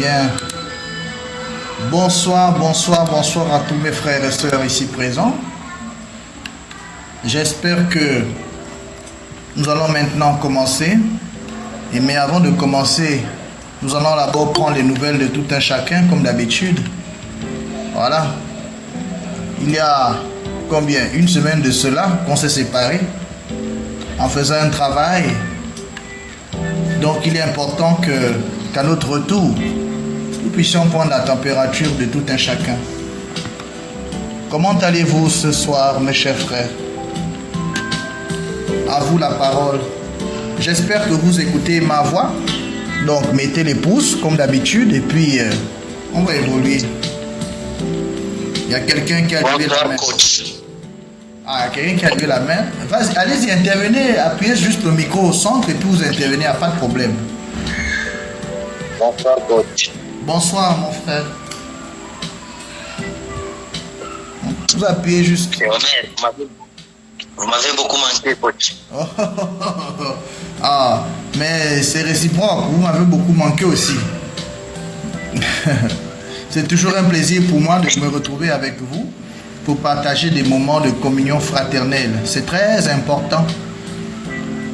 bien. Bonsoir, bonsoir, bonsoir à tous mes frères et sœurs ici présents. J'espère que nous allons maintenant commencer. Mais avant de commencer, nous allons d'abord prendre les nouvelles de tout un chacun, comme d'habitude. Voilà. Il y a combien? Une semaine de cela qu'on s'est séparés en faisant un travail. Donc il est important qu'à notre retour, nous puissions prendre la température de tout un chacun. Comment allez-vous ce soir, mes chers frères? À vous la parole. J'espère que vous écoutez ma voix. Donc mettez les pouces comme d'habitude et puis on va évoluer. Il y a quelqu'un qui a levé la main. Ah, quelqu'un qui a levé la main. Allez-y, intervenez, appuyez juste le micro au centre et puis vous intervenez, il n'y a pas de problème. Bonsoir, coach. Bonsoir, mon frère. Vous appuyez juste. Vous m'avez beaucoup manqué, coach. Ah, mais c'est réciproque, vous m'avez beaucoup manqué aussi. C'est toujours un plaisir pour moi de me retrouver avec vous pour partager des moments de communion fraternelle. C'est très important.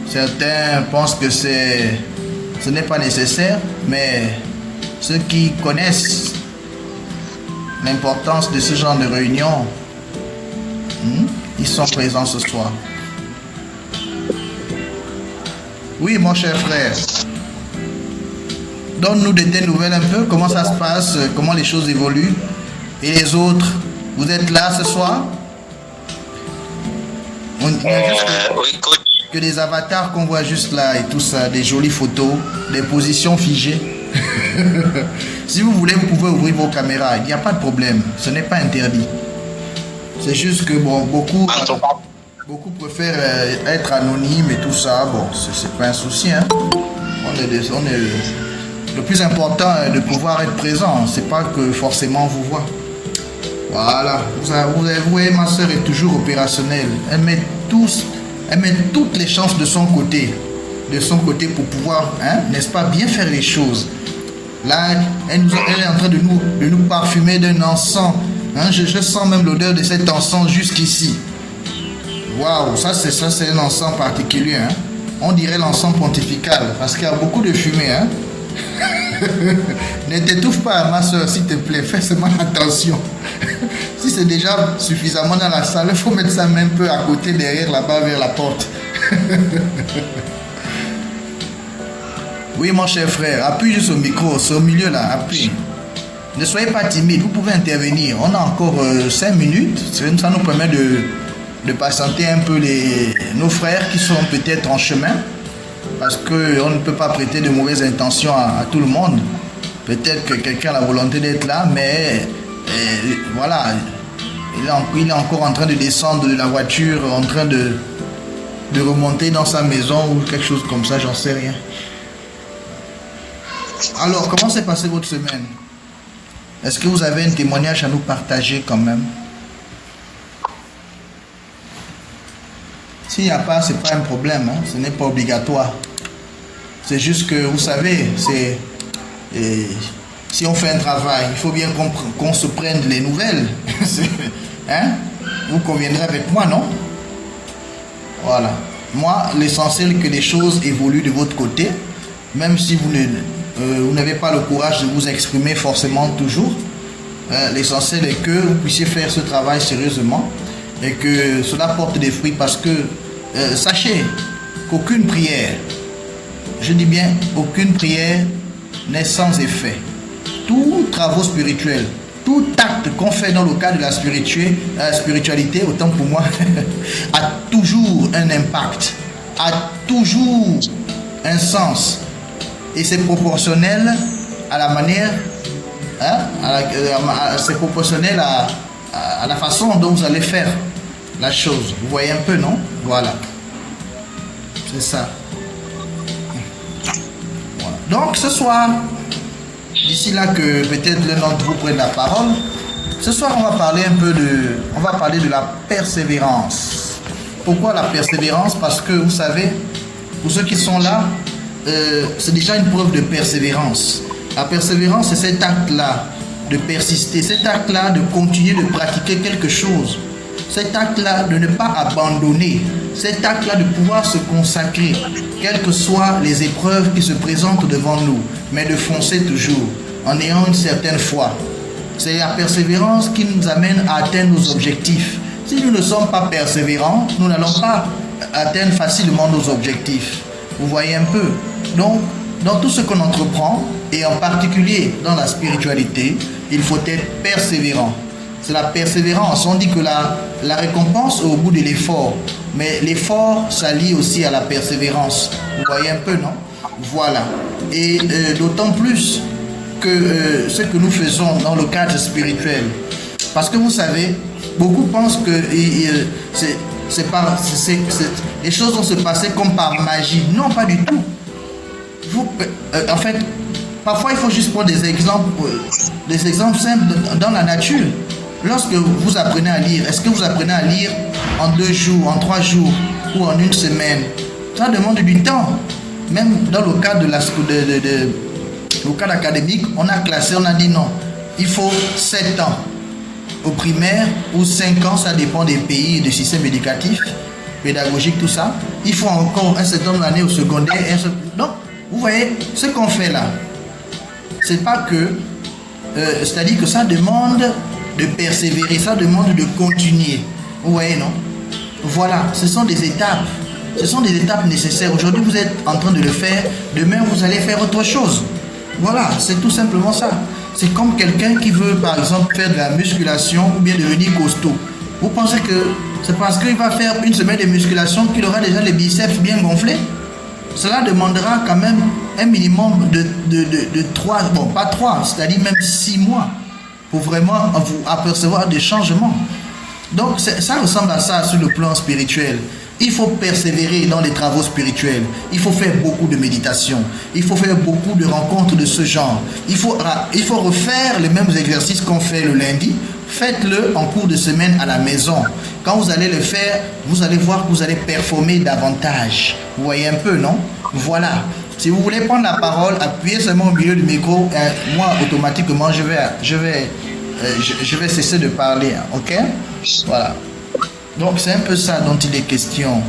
Certains pensent que ce n'est pas nécessaire, mais ceux qui connaissent l'importance de ce genre de réunion, ils sont présents ce soir. Oui, mon cher frère. Donne-nous de tes nouvelles un peu, comment ça se passe, comment les choses évoluent. Et les autres, vous êtes là ce soir? On a juste oui, coach. que des avatars qu'on voit juste là et tout ça, des jolies photos, des positions figées. Si vous voulez, vous pouvez ouvrir vos caméras, il n'y a pas de problème, ce n'est pas interdit. C'est juste que bon, beaucoup préfèrent être anonymes et tout ça. Bon, c'est pas un souci. Hein. Le plus important est de pouvoir être présent. C'est pas que forcément on vous voit. Voilà. Vous voyez, ma soeur est toujours opérationnelle. Elle met toutes les chances de son côté. Pour pouvoir, hein, n'est-ce pas, bien faire les choses. Là, elle est en train de nous parfumer d'un encens. Hein, je sens même l'odeur de cet encens jusqu'ici. Waouh, ça c'est un encens particulier. Hein. On dirait l'encens pontifical parce qu'il y a beaucoup de fumée. Hein. Ne t'étouffe pas, ma soeur, s'il te plaît. Fais seulement attention. Si c'est déjà suffisamment dans la salle, il faut mettre ça même un peu à côté, derrière, là-bas, vers la porte. Oui, mon cher frère, appuie juste au micro, c'est au milieu là, appuie. Ne soyez pas timide, vous pouvez intervenir. On a encore 5 minutes. Ça nous permet de patienter un peu nos frères qui sont peut-être en chemin. Parce qu'on ne peut pas prêter de mauvaises intentions à tout le monde. Peut-être que quelqu'un a la volonté d'être là, mais voilà. Il est encore en train de descendre de la voiture, en train de remonter dans sa maison ou quelque chose comme ça, j'en sais rien. Alors, comment s'est passée votre semaine? Est-ce que vous avez un témoignage à nous partager quand même? S'il n'y a pas, ce n'est pas un problème, hein? Ce n'est pas obligatoire. C'est juste que, vous savez, si on fait un travail, il faut bien qu'on se prenne les nouvelles. Hein? Vous conviendrez avec moi, non? Voilà. Moi, l'essentiel est que les choses évoluent de votre côté, même si vous n'avez pas le courage de vous exprimer forcément toujours. L'essentiel est que vous puissiez faire ce travail sérieusement et que cela porte des fruits parce que sachez qu'aucune prière, je dis bien aucune prière n'est sans effet. Tout travaux spirituel, tout acte qu'on fait dans le cadre de la spiritualité, autant pour moi, a toujours un impact, a toujours un sens. Et c'est proportionnel à la manière, hein, c'est proportionnel à la façon dont vous allez faire la chose. Vous voyez un peu, non? Voilà. C'est ça. Voilà. Donc ce soir, d'ici là que peut-être l'un d'entre vous prenne la parole, ce soir on va parler de la persévérance. Pourquoi la persévérance? Parce que vous savez, pour ceux qui sont là, c'est déjà une preuve de persévérance. La persévérance, c'est cet acte-là de persister, cet acte-là de continuer de pratiquer quelque chose, cet acte-là de ne pas abandonner, cet acte-là de pouvoir se consacrer, quelles que soient les épreuves qui se présentent devant nous, mais de foncer toujours en ayant une certaine foi. C'est la persévérance qui nous amène à atteindre nos objectifs. Si nous ne sommes pas persévérants, nous n'allons pas atteindre facilement nos objectifs. Vous voyez un peu. Donc, dans tout ce qu'on entreprend, et en particulier dans la spiritualité, il faut être persévérant. C'est la persévérance. On dit que la récompense est au bout de l'effort. Mais l'effort s'allie aussi à la persévérance. Vous voyez un peu, non? Voilà. Et d'autant plus que ce que nous faisons dans le cadre spirituel. Parce que vous savez, beaucoup pensent que les choses vont se passer comme par magie. Non, pas du tout. En fait, parfois il faut juste prendre des exemples simples dans la nature. Lorsque vous apprenez à lire, est-ce que vous apprenez à lire en 2 jours, en 3 jours ou en 1 semaine? Ça demande du temps. Même dans le cadre le cadre académique, on a classé, on a dit non, il faut 7 ans au primaire ou 5 ans, ça dépend des pays, des systèmes éducatifs, pédagogiques, tout ça. Il faut encore un certain nombre d'années au secondaire. Donc, vous voyez, ce qu'on fait là, c'est pas que, c'est-à-dire que ça demande de persévérer, ça demande de continuer. Vous voyez, non? Voilà, ce sont des étapes. Ce sont des étapes nécessaires. Aujourd'hui, vous êtes en train de le faire. Demain, vous allez faire autre chose. Voilà, c'est tout simplement ça. C'est comme quelqu'un qui veut, par exemple, faire de la musculation ou bien devenir costaud. Vous pensez que c'est parce qu'il va faire 1 semaine de musculation qu'il aura déjà les biceps bien gonflés? Cela demandera quand même un minimum de 3, bon, pas 3, c'est-à-dire même 6 mois pour vraiment vous apercevoir des changements. Donc, ça ressemble à ça sur le plan spirituel. Il faut persévérer dans les travaux spirituels. Il faut faire beaucoup de méditation. Il faut faire beaucoup de rencontres de ce genre. Il faut refaire les mêmes exercices qu'on fait le lundi. Faites-le en cours de semaine à la maison. Quand vous allez le faire, vous allez voir que vous allez performer davantage. Vous voyez un peu, non? Voilà. Si vous voulez prendre la parole, appuyez seulement au milieu du micro. Moi, automatiquement, je vais cesser de parler. Ok? Voilà. Donc, c'est un peu ça dont il est question.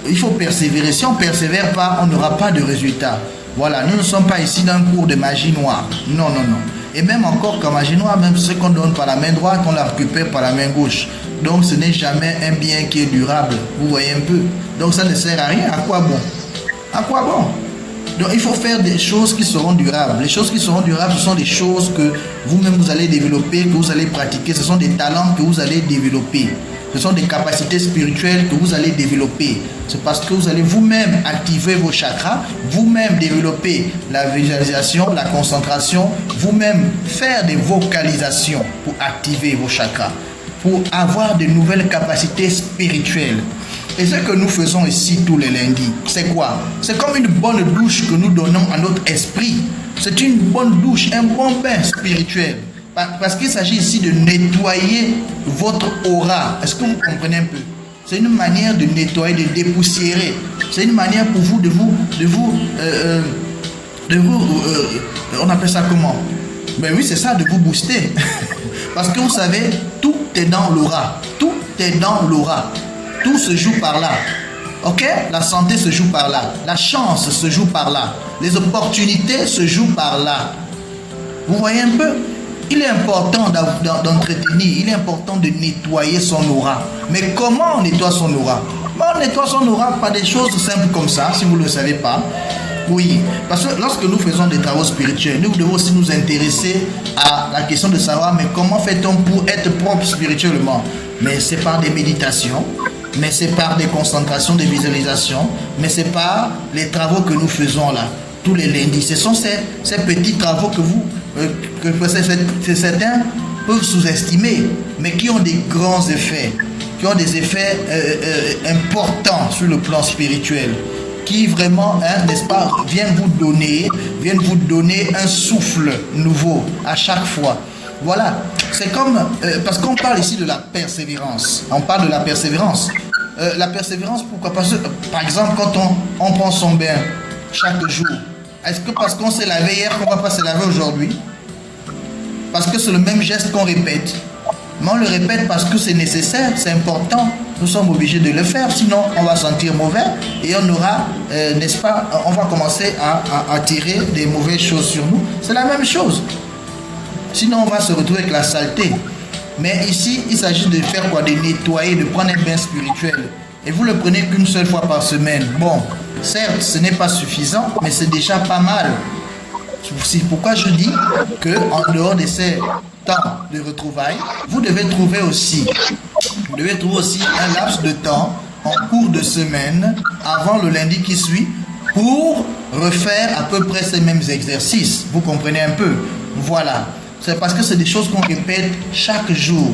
Il faut persévérer. Si on ne persévère pas, on n'aura pas de résultat. Voilà. Nous ne sommes pas ici dans un cours de magie noire. Non, non, non. Et même encore qu'en magie noire, même ce qu'on donne par la main droite, on la récupère par la main gauche. Donc, ce n'est jamais un bien qui est durable. Vous voyez un peu. Donc, ça ne sert à rien. À quoi bon? À quoi bon? Donc, il faut faire des choses qui seront durables. Les choses qui seront durables, ce sont des choses que vous-même vous allez développer, que vous allez pratiquer. Ce sont des talents que vous allez développer. Ce sont des capacités spirituelles que vous allez développer. C'est parce que vous allez vous-même activer vos chakras, vous-même développer la visualisation, la concentration, vous-même faire des vocalisations pour activer vos chakras, pour avoir de nouvelles capacités spirituelles. Et ce que nous faisons ici tous les lundis, c'est quoi? C'est comme une bonne douche que nous donnons à notre esprit. C'est une bonne douche, un bon bain spirituel. Parce qu'il s'agit ici de nettoyer votre aura. Est-ce que vous comprenez un peu? C'est une manière de nettoyer, de dépoussiérer. C'est une manière pour vous on appelle ça comment? Ben oui, c'est ça, de vous booster. Parce que vous savez, tout est dans l'aura. Tout est dans l'aura. Tout se joue par là. Ok? La santé se joue par là. La chance se joue par là. Les opportunités se jouent par là. Vous voyez un peu? Il est important d'entretenir, il est important de nettoyer son aura. Mais comment on nettoie son aura? On nettoie son aura par des choses simples comme ça, si vous ne le savez pas. Oui, parce que lorsque nous faisons des travaux spirituels, nous devons aussi nous intéresser à la question de savoir, mais comment fait-on pour être propre spirituellement? Mais c'est par des méditations, mais c'est par des concentrations, des visualisations, mais c'est par les travaux que nous faisons là, tous les lundis. Ce sont ces petits travaux que certains peuvent sous-estimer, mais qui ont des grands effets, qui ont des effets importants sur le plan spirituel, qui vraiment, n'est-ce pas, viennent vous donner un souffle nouveau à chaque fois. Voilà, c'est comme, parce qu'on parle ici de la persévérance, on parle de la persévérance. La persévérance, pourquoi? Parce que, par exemple, quand on prend son bain chaque jour, Est-ce que parce qu'on s'est lavé hier qu'on ne va pas se laver aujourd'hui? Parce que c'est le même geste qu'on répète. Mais on le répète parce que c'est nécessaire, c'est important. Nous sommes obligés de le faire, sinon on va sentir mauvais et on aura, n'est-ce pas, on va commencer à attirer des mauvaises choses sur nous. C'est la même chose. Sinon on va se retrouver avec la saleté. Mais ici, il s'agit de faire quoi? De nettoyer, de prendre un bain spirituel. Et vous le prenez qu'une seule fois par semaine. Bon, certes, ce n'est pas suffisant, mais c'est déjà pas mal. C'est pourquoi je dis qu'en dehors de ces temps de retrouvailles, vous devez trouver aussi un laps de temps en cours de semaine avant le lundi qui suit pour refaire à peu près ces mêmes exercices. Vous comprenez un peu? Voilà. C'est parce que c'est des choses qu'on répète chaque jour.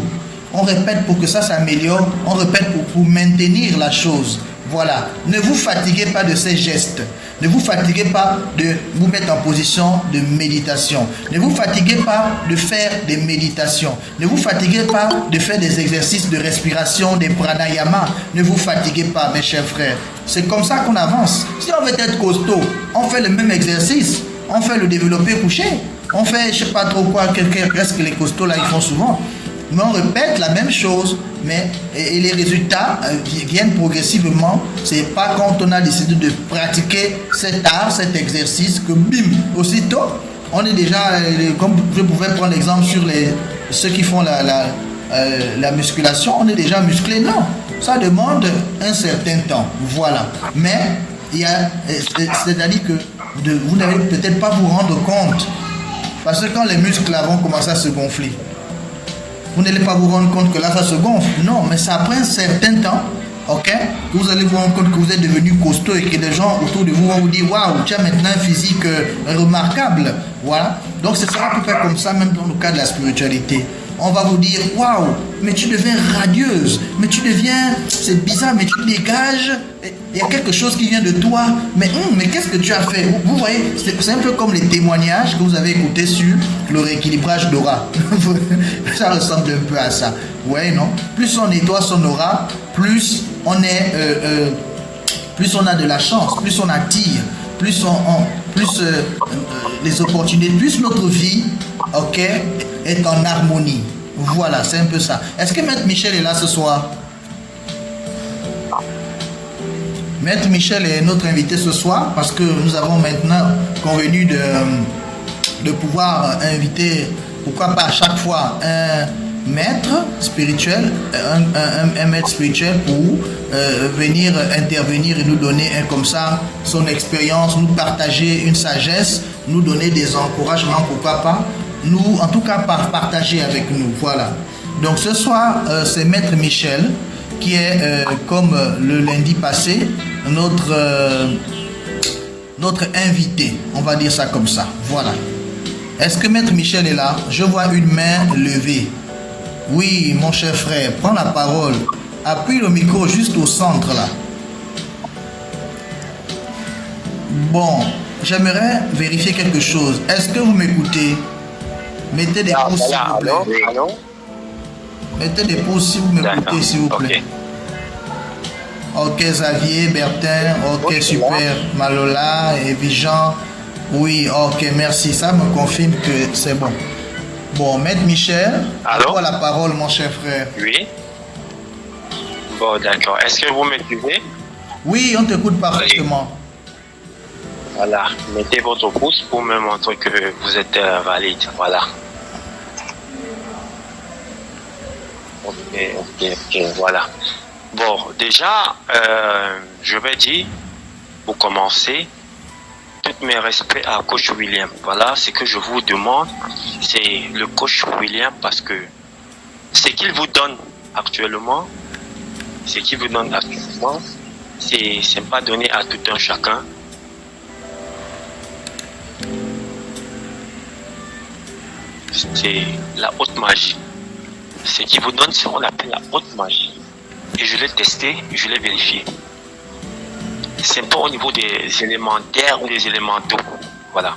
On répète pour que ça s'améliore, on répète pour maintenir la chose. Voilà. Ne vous fatiguez pas de ces gestes. Ne vous fatiguez pas de vous mettre en position de méditation. Ne vous fatiguez pas de faire des méditations. Ne vous fatiguez pas de faire des exercices de respiration, des pranayama. Ne vous fatiguez pas, mes chers frères. C'est comme ça qu'on avance. Si on veut être costaud, on fait le même exercice. On fait le développé couché. On fait, je ne sais pas trop quoi, qu'est-ce que les costauds là, ils font souvent. Mais on répète la même chose, mais et les résultats viennent progressivement. C'est pas quand on a décidé de pratiquer cet art, cet exercice, que bim, aussitôt, on est déjà, comme je pouvais prendre l'exemple sur ceux qui font la musculation, on est déjà musclé. Non, ça demande un certain temps, voilà. Mais c'est-à-dire que vous n'allez peut-être pas vous rendre compte, parce que quand les muscles là vont commencer à se gonfler, vous n'allez pas vous rendre compte que là, ça se gonfle. Non, mais ça prend un certain temps, ok, que vous allez vous rendre compte que vous êtes devenu costaud et que les gens autour de vous vont vous dire, waouh, tu as maintenant un physique remarquable. Voilà. Donc, ce sera à peu près comme ça, même dans le cas de la spiritualité. On va vous dire, waouh, mais tu deviens radieuse, mais tu deviens, c'est bizarre, mais tu dégages, il y a quelque chose qui vient de toi, mais qu'est-ce que tu as fait? Vous voyez, c'est un peu comme les témoignages que vous avez écoutés sur le rééquilibrage d'aura. Ça ressemble un peu à ça. Ouais, non? Plus on nettoie son aura, plus on est, plus on a de la chance, plus on attire, plus les opportunités, plus notre vie, ok, est en harmonie. Voilà, c'est un peu ça. Est-ce que Maître Michel est là ce soir? Maître Michel est notre invité ce soir parce que nous avons maintenant convenu de pouvoir inviter, pourquoi pas à chaque fois, un maître spirituel, un maître spirituel pour venir intervenir et nous donner comme ça son expérience, nous partager une sagesse, nous donner des encouragements, pourquoi pas, nous, en tout cas, partager avec nous. Voilà. Donc ce soir, c'est Maître Michel qui est, comme le lundi passé, notre invité. On va dire ça comme ça. Voilà. Est-ce que Maître Michel est là? Je vois une main levée. Oui, mon cher frère, prends la parole. Appuie le micro juste au centre là. Bon, j'aimerais vérifier quelque chose. Est-ce que vous m'écoutez? Mettez des pouces s'il vous plaît. Allô? Mettez des pouces si vous m'écoutez, s'il vous plaît. Ok, Xavier, Bertin, ok, super. Malola et Vijan. Oui, ok, merci. Ça me confirme que c'est bon. Bon, Maître Michel, à toi la parole, mon cher frère. Oui. Bon, d'accord. Est-ce que vous m'écoutez? Oui, on t'écoute parfaitement. Voilà. Mettez votre pouce pour me montrer que vous êtes valide. Voilà. Ok, voilà. Bon, déjà, je vais dire, pour commencer, tous mes respects à Coach William. Voilà, ce que je vous demande, c'est le Coach William parce que ce qu'il vous donne actuellement, c'est pas donné à tout un chacun. C'est la haute magie. Ce qui vous donne, c'est ce qu'on appelle la haute magie. Et je l'ai testé, je l'ai vérifié. C'est pas au niveau des éléments d'air ou des éléments d'eau. Voilà.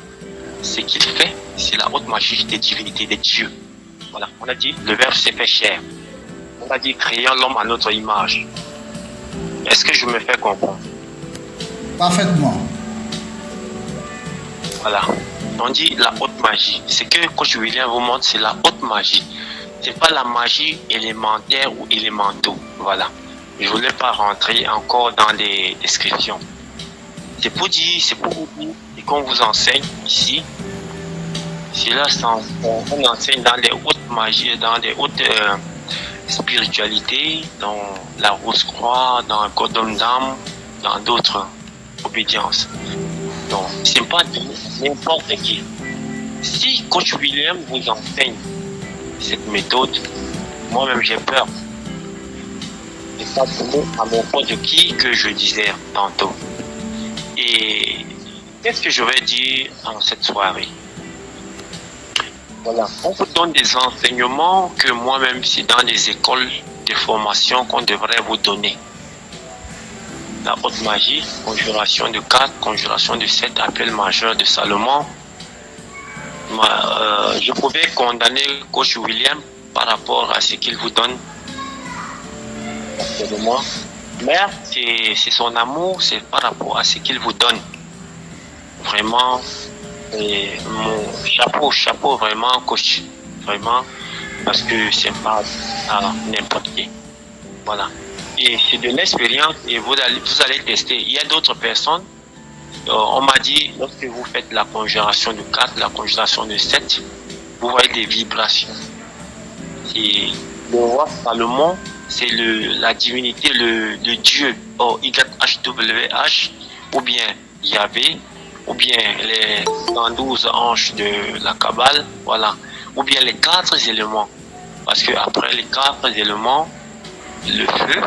Ce qu'il fait, c'est la haute magie des divinités, des dieux. Voilà. On a dit, le Verbe s'est fait chair. On a dit, créons l'homme à notre image. Est-ce que je me fais comprendre? Parfaitement. Voilà. On dit la haute magie. Ce que coach William vous montre, c'est la haute magie. C'est pas la magie élémentaire ou élémentaux. Voilà. Je voulais pas rentrer encore dans les descriptions. C'est pour dire, c'est pour vous dire, et qu'on vous enseigne ici. C'est là, on enseigne dans les hautes magies, dans les hautes spiritualités, dans la Rose-Croix, dans le Cordon d'âme, dans d'autres obédiences. Donc, c'est pas n'importe qui. Si coach William vous enseigne cette méthode, moi-même j'ai peur. C'est pas à n'importe qui que je disais tantôt. Et qu'est-ce que je vais dire en cette soirée? Voilà, on vous donne des enseignements que moi-même, c'est dans les écoles de formation qu'on devrait vous donner. La haute magie, conjuration de 4, conjuration de 7, appel majeur de Salomon. Je pouvais condamner coach William par rapport à ce qu'il vous donne. Mais c'est son amour, c'est par rapport à ce qu'il vous donne. Vraiment, mon chapeau vraiment coach, vraiment, parce que c'est pas à n'importe qui. Voilà. Et c'est de l'expérience et vous allez tester. Il y a d'autres personnes, on m'a dit, lorsque vous faites la conjuration de 4, la conjuration de 7, vous voyez des vibrations. Et le roi Salomon, c'est la divinité, le Dieu, YHWH, ou bien Yahvé, ou bien les 112 anges de la Kabbale, voilà, ou bien les 4 éléments. Parce que après les 4 éléments, le feu,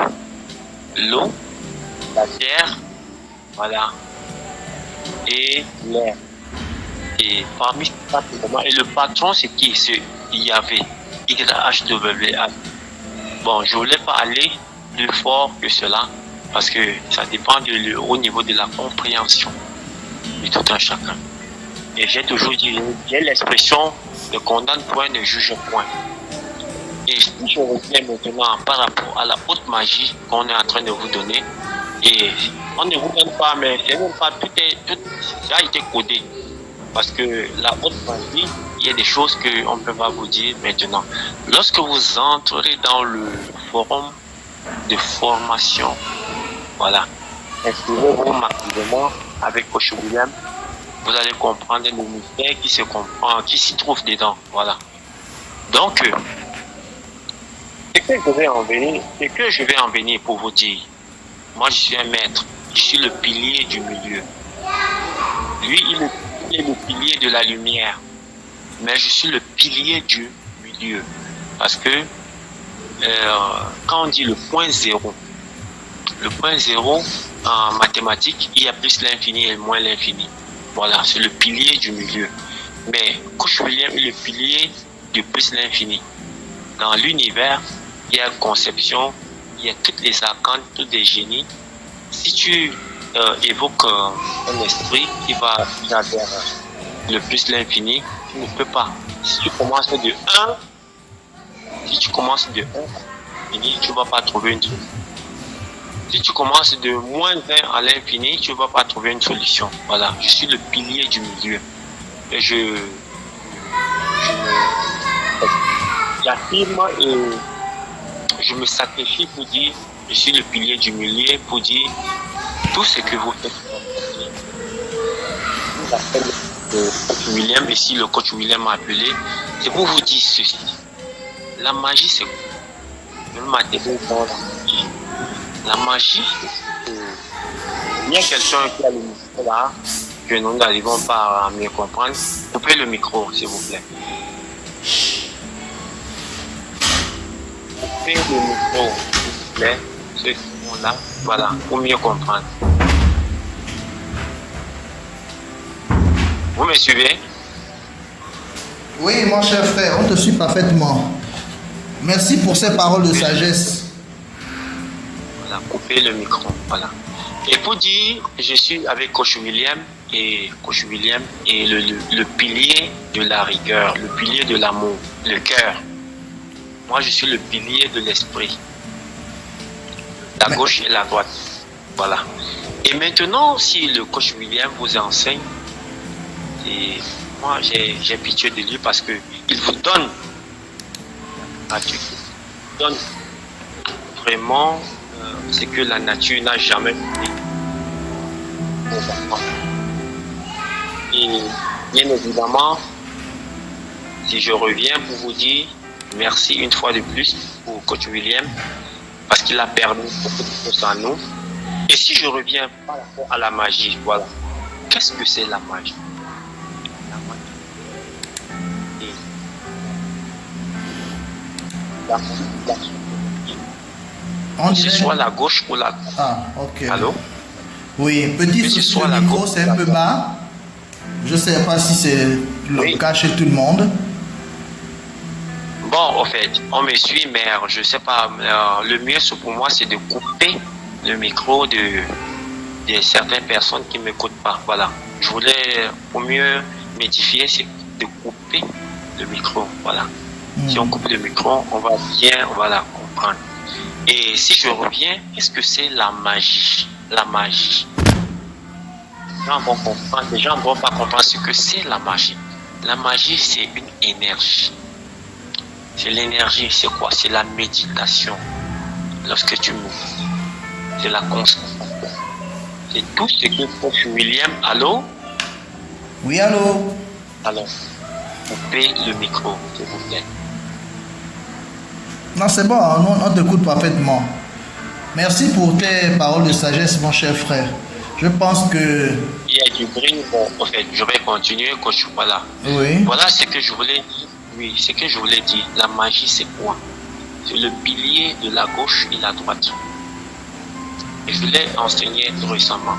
l'eau, la terre, voilà, et l'air. Et parmi ces 4 éléments, et le patron, c'est qui? C'est Yahvé, YHWH. Bon, je ne voulais pas aller plus fort que cela, parce que ça dépend au niveau de la compréhension de tout un chacun. Et j'ai toujours dit, j'ai l'expression ne condamne point, ne juge point. Et si je reviens maintenant par rapport à la haute magie qu'on est en train de vous donner, et on ne vous donne pas, mais c'est même pas, ça a été codé. Parce que la haute magie, il y a des choses qu'on ne peut pas vous dire maintenant. Lorsque vous entrez dans le forum de formation, voilà, inscrivez-vous massivement avec coach William, vous allez comprendre le mystère qui s'y trouve dedans, voilà. Donc, ce que je vais en venir pour vous dire, moi je suis un maître, je suis le pilier du milieu. Lui, il est le pilier de la lumière, mais je suis le pilier du milieu. Parce que quand on dit le point zéro en mathématiques, il y a plus l'infini et moins l'infini. Voilà, c'est le pilier du milieu. Mais coach William est le pilier de plus l'infini. Dans l'univers, il y a conception, il y a toutes les arcanes, tous les génies. Si tu évoques un esprit qui va vers le plus l'infini, tu ne peux pas. Si tu commences de 1, tu ne vas pas trouver une solution. Si tu commences de moins 1 à l'infini, tu ne vas pas trouver une solution. Voilà, je suis le pilier du milieu. Et j'affirme et je me sacrifie pour dire, je suis le pilier du milieu, pour dire tout ce que vous faites. J'appelle le coach William, ici le coach William m'a appelé, c'est pour vous dire ceci. La magie, c'est quoi? Je vais m'atteler dans la magie. La magie, il y a quelqu'un qui a le micro là, que nous n'arrivons pas à mieux comprendre. Coupez le micro, s'il vous plaît. Coupez le micro, s'il vous plaît. Ceux qui sont là, voilà, pour mieux comprendre. Vous me suivez? Oui, mon cher frère, on te suit parfaitement. Merci pour ces paroles de sagesse. Voilà, coupez le micro, voilà. Et pour dire, je suis avec coach William et coach William est le pilier de la rigueur, le pilier de l'amour, le cœur. Moi, je suis le pilier de l'esprit. La gauche et la droite. Voilà. Et maintenant, si le coach William vous enseigne Et moi, j'ai pitié de lui parce que il vous donne gratuitement. Il donne vraiment ce que la nature n'a jamais fait aux enfants. Et bien évidemment, si je reviens pour vous dire merci une fois de plus pour Coach William, parce qu'il a permis beaucoup de choses à nous. Et si je reviens par rapport à la magie, voilà. Qu'est-ce que c'est la magie? La magie. Et la manipulation. On Que ce dirait... soit la gauche ou la droite. Ah, ok. Allô? Oui, petit Que ce souci soit de la micro, gauche c'est ou un la peu droite. bas. Je ne sais pas si c'est le Oui. cas chez tout le monde. Bon, en fait, on me suit, mais je sais pas. Le mieux pour moi, c'est de couper le micro de certaines personnes qui ne m'écoutent pas. Voilà. Je voulais au mieux m'édifier, c'est de couper le micro. Voilà. Si on coupe le micro, on va bien, voilà, comprendre. Et si je reviens, est-ce que c'est la magie? La magie. Les gens ne vont pas comprendre ce que c'est la magie. La magie, c'est une énergie. C'est l'énergie, c'est quoi? C'est la méditation. Lorsque tu médites, c'est la concentration. C'est tout ce que Coach William, allô? Oui, allô? Alors, coupez le micro, s'il vous plaît. Non, c'est bon, on t'écoute parfaitement. Merci pour tes paroles de sagesse, mon cher frère. Je pense que... Il y a du bruit, bon, en fait, je vais continuer, coach, voilà. Oui. Voilà ce que je voulais dire. Oui, ce que je voulais dire. La magie, c'est quoi? C'est le pilier de la gauche et la droite. Et je l'ai enseigné récemment.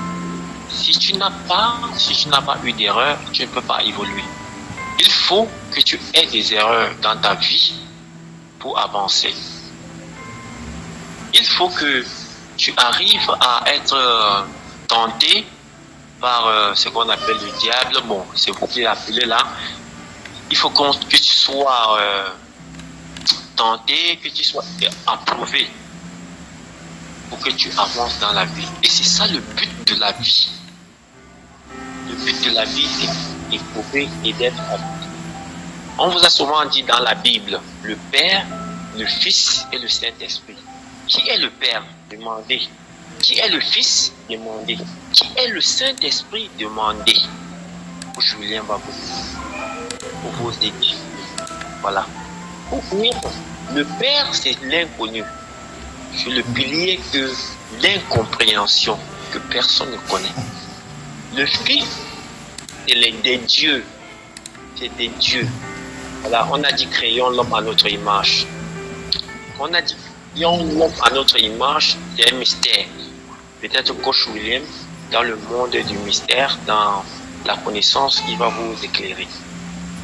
Si tu n'as pas eu d'erreur, tu ne peux pas évoluer. Il faut que tu aies des erreurs dans ta vie pour avancer. Il faut que tu arrives à être tenté par ce qu'on appelle le diable. Bon, c'est vous qui l'appelez là. Il faut que tu sois tenté, que tu sois approuvé pour que tu avances dans la vie. Et c'est ça le but de la vie. Le but de la vie, c'est d'éprouver et d'être approuvé. On vous a souvent dit dans la Bible, le Père, le Fils et le Saint-Esprit. Qui est le Père? Demandez. Qui est le Fils? Demandez. Qui est le Saint-Esprit? Demandez. Julien va vous aider. Voilà. Pour finir, le Père, c'est l'inconnu. C'est le pilier de l'incompréhension que personne ne connaît. Le Fils, c'est des dieux. C'est des dieux. Voilà, on a dit créons l'homme à notre image. On a dit créons l'homme à notre image, c'est un mystère. Peut-être Coach William, dans le monde du mystère, dans la connaissance, il va vous éclairer.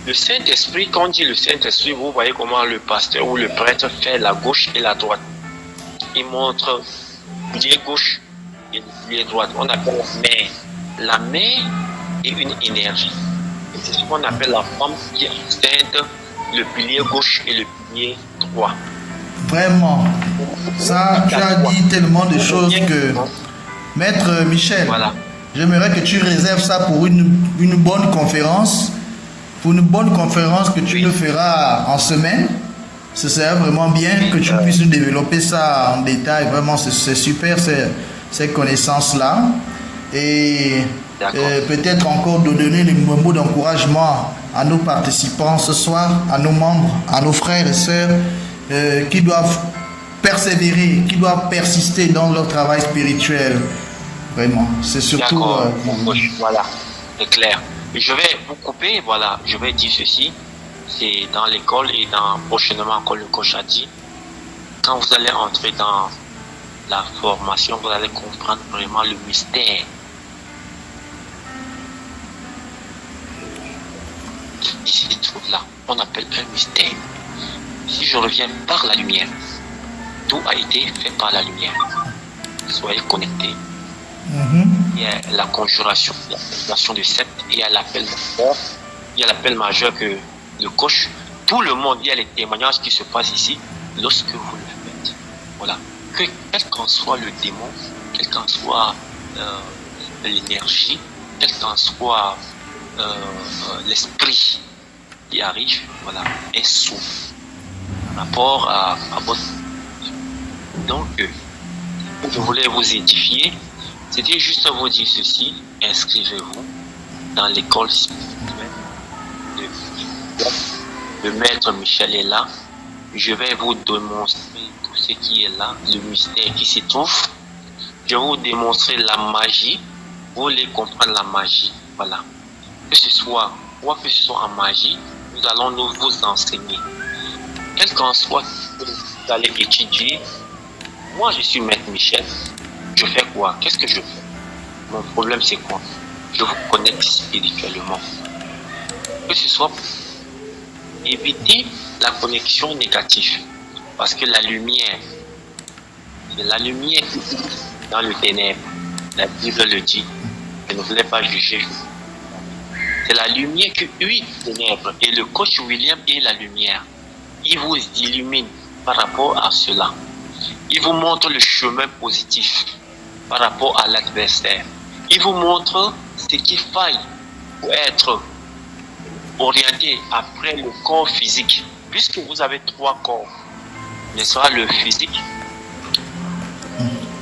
Le Saint-Esprit, quand on dit le Saint-Esprit, vous voyez comment le pasteur ou le prêtre fait la gauche et la droite. Il montre le pied gauche et le pied droit. On appelle la main. La main est une énergie. C'est ce qu'on appelle la femme qui est enceinte, le pilier gauche et le pilier droit. Vraiment. Ça, tu as dit tellement de choses que... Maître Michel, voilà. J'aimerais que tu réserves ça pour une bonne conférence. Pour une bonne conférence que tu le feras en semaine. Ce serait vraiment bien que tu puisses développer ça en détail. Vraiment, c'est super ces connaissances-là. Et peut-être encore de donner les mots d'encouragement à nos participants ce soir, à nos membres, à nos frères et sœurs qui doivent persévérer, qui doivent persister dans leur travail spirituel. Vraiment, c'est surtout... Voilà, c'est clair. Je vais vous couper, voilà, je vais dire ceci. C'est dans l'école et prochainement, comme le coach a dit, quand vous allez entrer dans la formation, vous allez comprendre vraiment le mystère. Ici, tout là, on appelle un mystère. Si je reviens par la lumière, tout a été fait par la lumière. Soyez connectés. Il y a la conjuration de 7, et il y a l'appel majeur. Il y a l'appel majeur que le coach, tout le monde, il y a les témoignages qui se passent ici lorsque vous le faites. Voilà. Quel qu'en soit le démon, quel qu'en soit l'énergie, quel qu'en soit l'esprit qui arrive, voilà, est sourd par rapport à votre... Donc, je voulais vous édifier. C'était juste à vous dire ceci. Inscrivez-vous dans l'école spirituelle. Le maître Michel est là. Je vais vous démontrer tout ce qui est là, le mystère qui s'y trouve. Je vais vous démontrer la magie. Vous voulez comprendre la magie. Voilà. Que ce soit, quoi que ce soit en magie, nous allons nous vous enseigner. Quel qu'en soit que vous allez étudier, moi je suis maître Michel. Je fais quoi? Qu'est-ce que je fais? Mon problème c'est quoi? Je vous connecte spirituellement. Que ce soit pour éviter la connexion négative. Parce que la lumière, c'est la lumière dans le ténèbre. La Bible le dit. Je ne voulais pas juger. C'est la lumière qui huit les ténèbres. Et le coach William est la lumière. Il vous illumine par rapport à cela. Il vous montre le chemin positif par rapport à l'adversaire. Il vous montre ce qu'il faille pour être orienté après le corps physique. Puisque vous avez trois corps. N'est-ce pas? Le physique,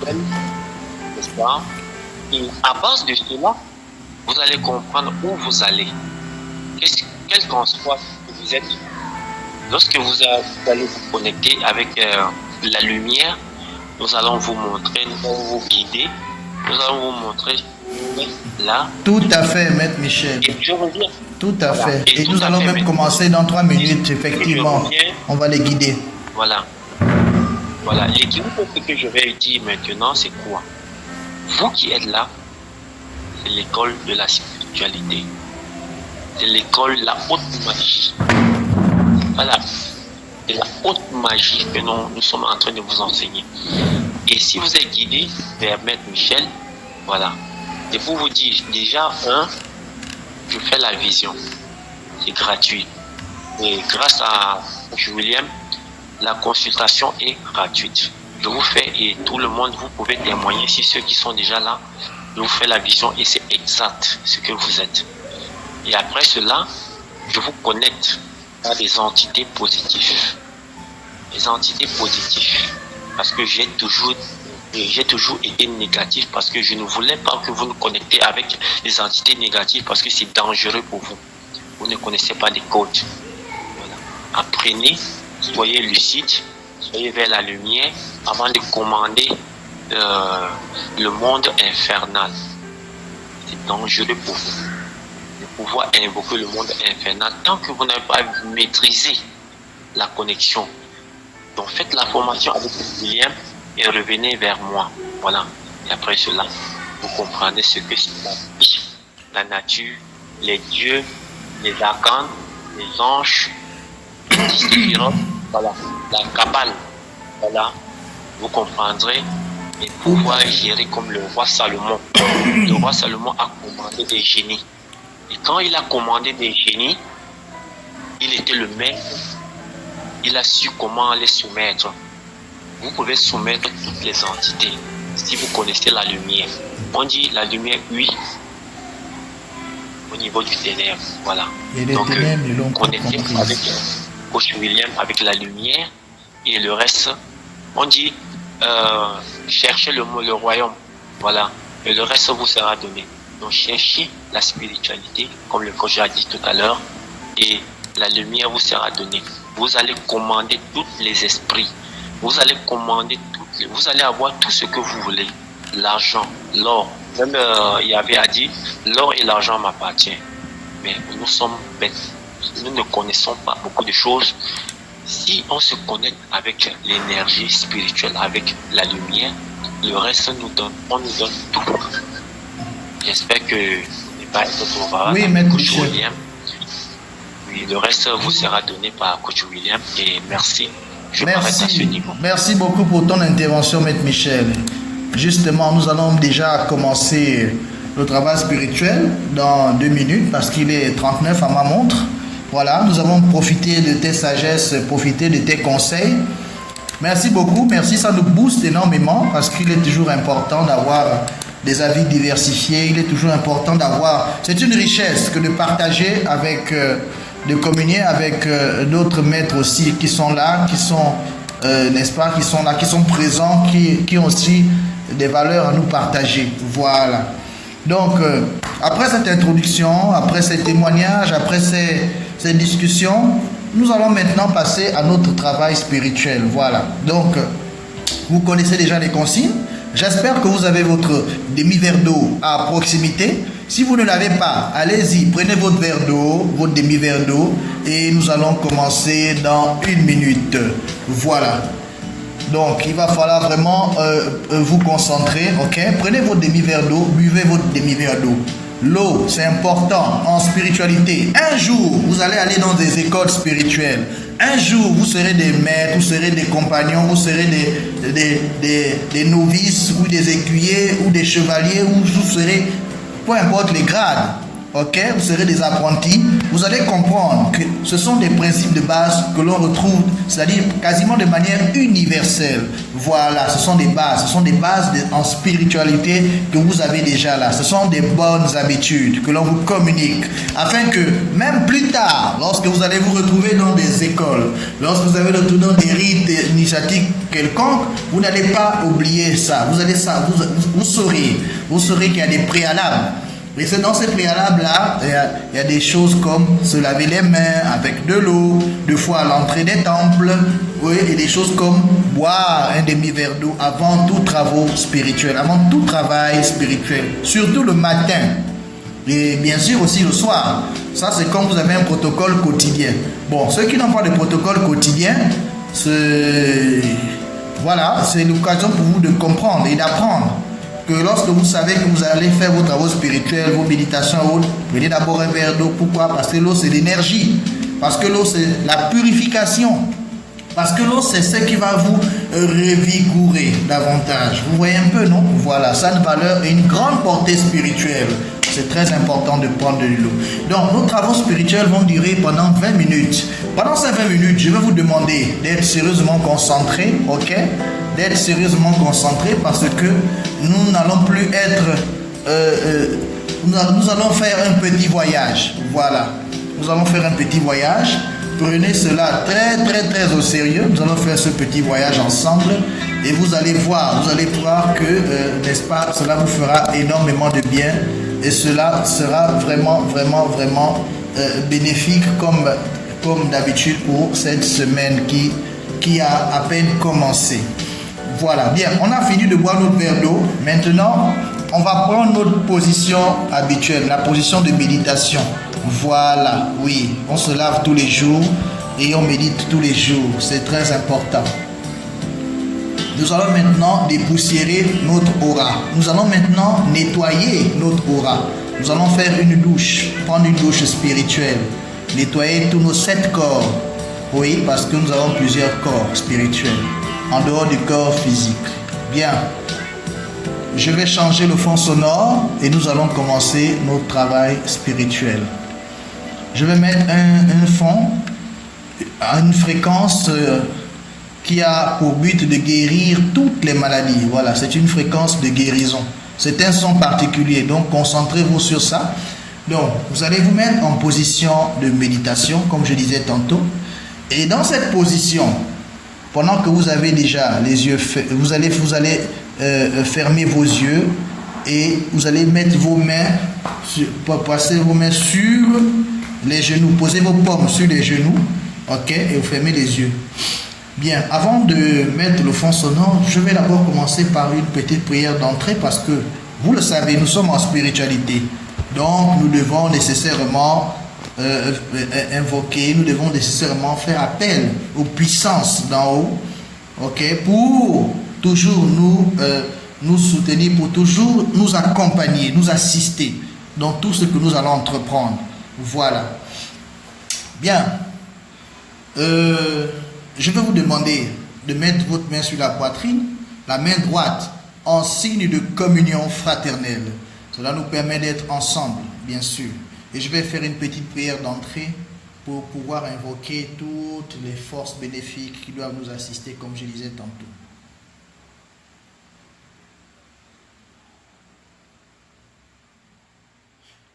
n'est-ce pas? Et à base de cela, vous allez comprendre où vous allez. Quel qu'en soit ce que vous êtes, lorsque vous allez vous connecter avec la lumière, nous allons vous montrer, nous allons vous guider, nous allons vous montrer là. Tout à fait, maître Michel. Et je reviens. Tout à Voilà. fait. Et nous allons même commencer dans 3 minutes, effectivement. On va les guider. Voilà. Voilà. Et ce que je vais dire maintenant, c'est quoi? Vous qui êtes là, c'est l'école de la spiritualité. C'est l'école de la haute magie. Voilà. C'est la haute magie que nous sommes en train de vous enseigner. Et si vous êtes guidé vers maître Michel, voilà. Et pour vous dire, déjà, je fais la vision. C'est gratuit. Et grâce à William, la consultation est gratuite. Je vous fais, et tout le monde, vous pouvez témoigner, si ceux qui sont déjà là, je vous fais la vision et c'est exact ce que vous êtes. Et après cela, je vous connecte à des entités positives. Les entités positives. Parce que j'ai toujours été négatif parce que je ne voulais pas que vous nous connectez avec les entités négatives parce que c'est dangereux pour vous. Vous ne connaissez pas les codes. Voilà. Apprenez, soyez lucide, soyez vers la lumière avant de commander le monde infernal. C'est dangereux pour vous de pouvoir invoquer le monde infernal tant que vous n'avez pas maîtrisé la connexion. Donc faites la formation avec William et revenez vers moi. Voilà. Et après cela, vous comprenez ce que c'est la vie, la nature, les dieux, les arcanes, les anges, les séphirotes, voilà, la Kabbale. Voilà. Vous comprendrez et pouvoir gérer comme le roi Salomon. Le roi Salomon a commandé des génies. Et quand il a commandé des génies, il était le maître. Il a su comment les soumettre. Vous pouvez soumettre toutes les entités si vous connaissez la lumière. On dit la lumière, oui, au niveau du ténèbre. Voilà. Donc, connectez avec Coach William, avec la lumière et le reste. On dit cherchez le royaume. Voilà. Et le reste vous sera donné. Donc, cherchez la spiritualité, comme le coach a dit tout à l'heure, et la lumière vous sera donnée. Vous allez commander tous les esprits. Vous allez commander vous allez avoir tout ce que vous voulez. L'argent, l'or. Même il y avait à dire, l'or et l'argent m'appartiennent. Mais nous sommes bêtes. Nous ne connaissons pas beaucoup de choses. Si on se connecte avec l'énergie spirituelle, avec la lumière, le reste on nous donne tout. J'espère que vous n'êtes pas trop bas. Oui, mais Coach William. Oui, le reste vous sera donné par Coach William. Et merci. Je m'arrête à ce niveau. Merci beaucoup pour ton intervention, maître Michel. Justement, nous allons déjà commencer le travail spirituel dans 2 minutes parce qu'il est 39 à ma montre. Voilà, nous avons profité de tes sagesses, profité de tes conseils. Merci beaucoup, merci, ça nous booste énormément parce qu'il est toujours important d'avoir des avis diversifiés. Il est toujours important d'avoir, c'est une richesse que de partager avec, de communier avec d'autres maîtres aussi qui sont là, qui sont, n'est-ce pas, qui sont là, qui sont présents, qui ont aussi des valeurs à nous partager. Voilà. Donc, après cette introduction, après ces témoignages, après ces discussions, nous allons maintenant passer à notre travail spirituel. Voilà. Donc, vous connaissez déjà les consignes. J'espère que vous avez votre demi-verre d'eau à proximité. Si vous ne l'avez pas, allez-y, prenez votre verre d'eau, votre demi-verre d'eau, et nous allons commencer dans 1 minute. Voilà. Donc, il va falloir vraiment vous concentrer, ok? Prenez votre demi-verre d'eau, buvez votre demi-verre d'eau. L'eau, c'est important en spiritualité. Un jour, vous allez aller dans des écoles spirituelles. Un jour, vous serez des maîtres, vous serez des compagnons, vous serez des novices ou des écuyers ou des chevaliers, ou vous serez, peu importe les grades. Ok, vous serez des apprentis, vous allez comprendre que ce sont des principes de base que l'on retrouve, c'est-à-dire quasiment de manière universelle. Voilà, ce sont des bases en spiritualité que vous avez déjà là. Ce sont des bonnes habitudes que l'on vous communique, afin que même plus tard, lorsque vous allez vous retrouver dans des écoles, lorsque vous allez vous retrouver dans des rites initiatiques quelconques, vous n'allez pas oublier ça. Vous saurez qu'il y a des préalables. Et c'est dans ces préalables-là, il y a des choses comme se laver les mains avec de l'eau, 2 fois à l'entrée des temples, oui, et des choses comme boire un demi-verre d'eau avant tout travail spirituel, avant tout travail spirituel, surtout le matin, et bien sûr aussi le soir. Ça, c'est comme vous avez un protocole quotidien. Bon, ceux qui n'ont pas de protocole quotidien, voilà, c'est l'occasion pour vous de comprendre et d'apprendre que lorsque vous savez que vous allez faire vos travaux spirituels, vos méditations, prenez d'abord un verre d'eau. Pourquoi? Parce que l'eau, c'est l'énergie. Parce que l'eau, c'est la purification. Parce que l'eau, c'est ce qui va vous revigorer davantage. Vous voyez un peu, non? Voilà, ça a une valeur et une grande portée spirituelle. C'est très important de prendre de l'eau. Donc, nos travaux spirituels vont durer pendant 20 minutes. Pendant ces 20 minutes, je vais vous demander d'être sérieusement concentré, ok? D'être sérieusement concentré parce que nous n'allons plus être... nous allons faire un petit voyage. Voilà. Nous allons faire un petit voyage. Prenez cela très, très, très au sérieux. Nous allons faire ce petit voyage ensemble. Et vous allez voir que, n'est-ce pas, cela vous fera énormément de bien. Et cela sera vraiment, vraiment, vraiment bénéfique comme d'habitude pour cette semaine qui a à peine commencé. Voilà, bien, on a fini de boire notre verre d'eau. Maintenant, on va prendre notre position habituelle, la position de méditation. Voilà, oui, on se lave tous les jours et on médite tous les jours. C'est très important. Nous allons maintenant dépoussiérer notre aura. Nous allons maintenant nettoyer notre aura. Nous allons faire une douche, prendre une douche spirituelle. Nettoyer tous nos 7 corps. Oui, parce que nous avons plusieurs corps spirituels, en dehors du corps physique. Bien. Je vais changer le fond sonore et nous allons commencer notre travail spirituel. Je vais mettre un fond à une fréquence qui a pour but de guérir toutes les maladies. Voilà, c'est une fréquence de guérison. C'est un son particulier, donc concentrez-vous sur ça. Donc, vous allez vous mettre en position de méditation, comme je disais tantôt. Et dans cette position, pendant que vous avez déjà les yeux fermés, vous allez fermer vos yeux et vous allez mettre vos mains, passer vos mains sur les genoux, posez vos paumes sur les genoux, ok, et vous fermez les yeux. Bien, avant de mettre le fond sonore, je vais d'abord commencer par une petite prière d'entrée parce que, vous le savez, nous sommes en spiritualité. Donc, nous devons nécessairement invoquer, nous devons nécessairement faire appel aux puissances d'en haut, ok, pour toujours nous soutenir, pour toujours nous accompagner, nous assister dans tout ce que nous allons entreprendre. Voilà. Bien. Je vais vous demander de mettre votre main sur la poitrine, la main droite en signe de communion fraternelle. Cela nous permet d'être ensemble, bien sûr. Et je vais faire une petite prière d'entrée pour pouvoir invoquer toutes les forces bénéfiques qui doivent nous assister, comme je disais tantôt.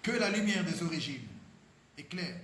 Que la lumière des origines éclaire